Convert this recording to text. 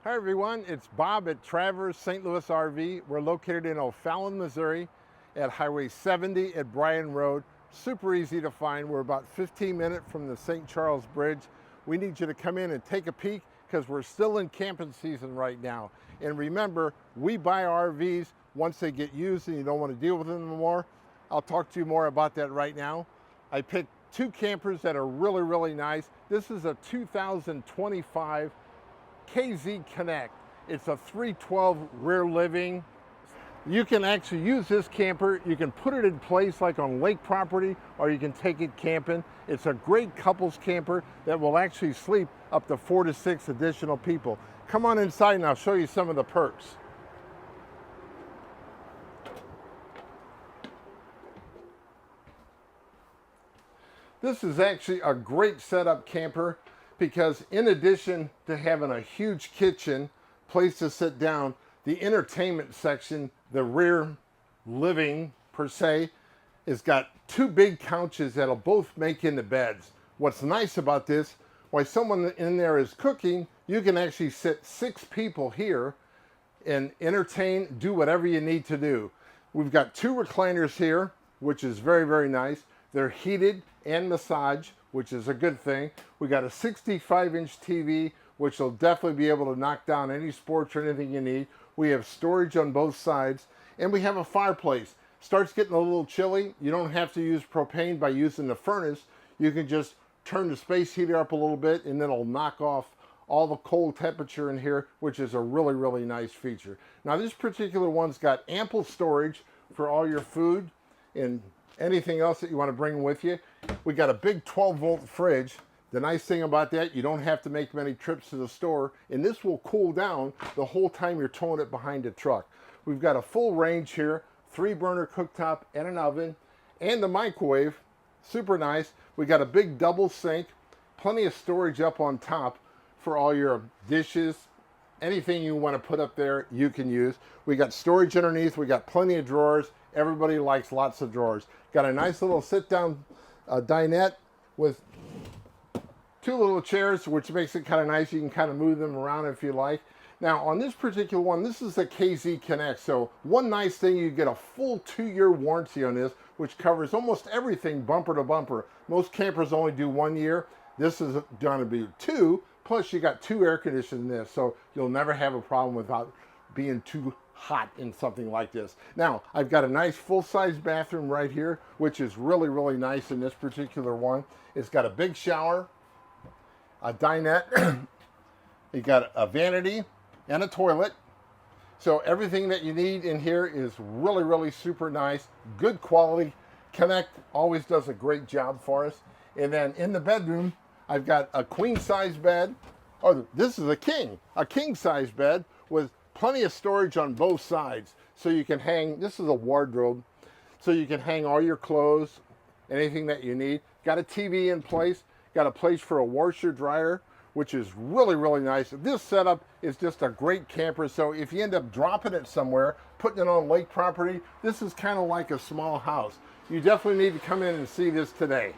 Hi everyone, it's Bob at Traverse St. Louis RV. We're located in O'Fallon, Missouri at Highway 70 at Bryan Road. Super easy to find. We're about 15 minutes from the St. Charles Bridge. We need you to come in and take a peek because we're still in camping season right now. And remember, we buy RVs once they get used and you don't want to deal with them anymore. I'll talk to you more about that right now. I picked two campers that are really nice. This is a 2025 KZ Connect. It's a 312 rear living. You can actually use this camper. You can put it in place like on lake property, or you can take it camping. It's a great couples camper that will actually sleep up to 4 to 6 additional people. Come on inside and I'll show you some of the perks. This is actually a great setup camper because in addition to having a huge kitchen, place to sit down, the entertainment section, the rear living per se, has got two big couches that'll both make into beds. What's nice about this, while someone in there is cooking, you can actually sit 6 people here and entertain, do whatever you need to do. We've got 2 recliners here, which is very nice. They're heated and massage, which is a good thing. We got a 65-inch TV, which will definitely be able to knock down any sports or anything you need. We have storage on both sides, and we have a fireplace. Starts getting a little chilly. You don't have to use propane by using the furnace. You can just turn the space heater up a little bit, and then it'll knock off all the cold temperature in here, which is a really nice feature. Now, this particular one's got ample storage for all your food and anything else that you want to bring with you. We got a big 12-volt fridge. The nice thing about that, you don't have to make many trips to the store, and this will cool down the whole time you're towing it behind the truck. We've got a full range here, 3-burner cooktop and an oven, and the microwave. Super nice. We got a big double sink, plenty of storage up on top for all your dishes. Anything you want to put up there, you can use. We got storage underneath. We got plenty of drawers. Everybody likes lots of drawers. Got a nice little sit-down dinette with 2 little chairs, which makes it kind of nice. You can kind of move them around if you like. Now, on this particular one, this is a KZ Connect. So one nice thing, you get a full 2-year warranty on this, which covers almost everything bumper to bumper. Most campers only do 1 year. This is going to be 2. Plus, you got 2 air conditioners in this, so you'll never have a problem without being too hot in something like this. Now, I've got a nice full-size bathroom right here, which is really nice in this particular one. It's got a big shower, a dinette, you got a vanity and a toilet. So everything that you need in here is really super nice, good quality. Connect always does a great job for us. And then in the bedroom, I've got a queen-size bed. Oh, this is a king-size bed with plenty of storage on both sides. So you can hang, this is a wardrobe, so you can hang all your clothes, anything that you need. Got a TV in place, got a place for a washer dryer, which is really nice. This setup is just a great camper, so if you end up dropping it somewhere, putting it on lake property, this is kind of like a small house. You definitely need to come in and see this today.